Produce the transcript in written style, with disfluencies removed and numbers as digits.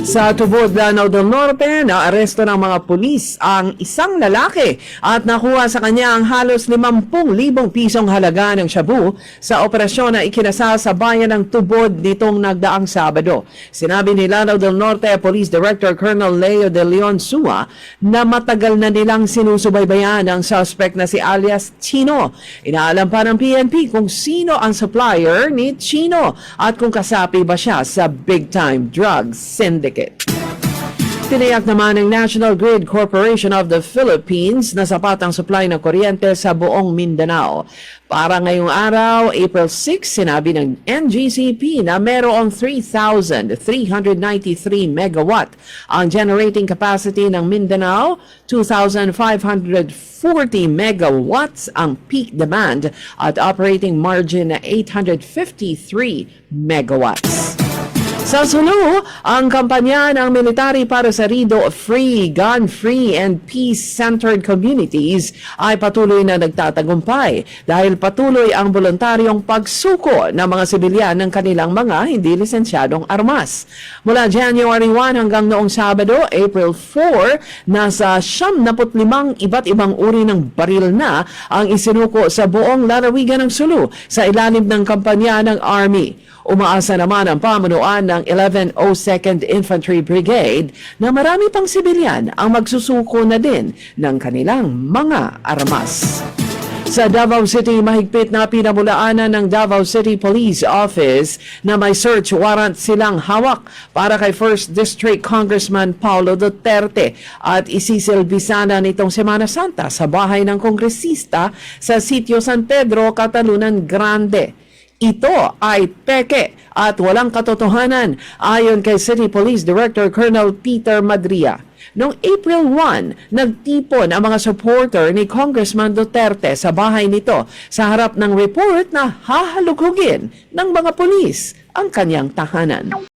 Sa Tubod, Lanao del Norte, naaresto ng mga pulis ang isang lalaki at nakuha sa kanya ang halos 50,000 pisong halaga ng shabu sa operasyon na ikinasal sa bayan ng Tubod nitong nagdaang Sabado. Sinabi ni Lanao del Norte Police Director Colonel Leo de Leon Sua na matagal na nilang sinusubaybayan ang suspect na si alias Chino. Inaalam pa ng PNP kung sino ang supplier ni Chino at kung kasapi ba siya sa big-time drugs syndicate. Tiniyak naman ng National Grid Corporation of the Philippines na sapat ang supply ng kuryente sa buong Mindanao. Para ngayong araw, April 6, sinabi ng NGCP na mayroong 3,393 megawatt ang generating capacity ng Mindanao, 2,540 megawatts ang peak demand at operating margin na 853 megawatts. Sa Sulu, ang kampanya ng military para sa Rido Free, Gun-Free and Peace-Centered Communities ay patuloy na nagtatagumpay dahil patuloy ang voluntaryong pagsuko ng mga sibilyan ng kanilang mga hindi lisensyadong armas. Mula January 1 hanggang noong Sabado, April 4, nasa 75 iba't ibang uri ng baril na ang isinuko sa buong lalawigan ng Sulu sa ilalim ng kampanya ng Army. Umaasa naman ang pamunuan ng 1102nd Infantry Brigade na marami pang sibilyan ang magsusuko na din ng kanilang mga armas. Sa Davao City, mahigpit na pinamulaanan ng Davao City Police Office na may search warrant silang hawak para kay 1st District Congressman Paulo Duterte at isisilbi sana nitong Semana Santa sa bahay ng kongresista sa Sitio San Pedro, Catalunan Grande. Ito ay peke at walang katotohanan ayon kay City Police Director Colonel Peter Madria. Noong April 1, nagtipon ang mga supporter ni Congressman Duterte sa bahay nito sa harap ng report na hahalugugin ng mga pulis ang kanyang tahanan.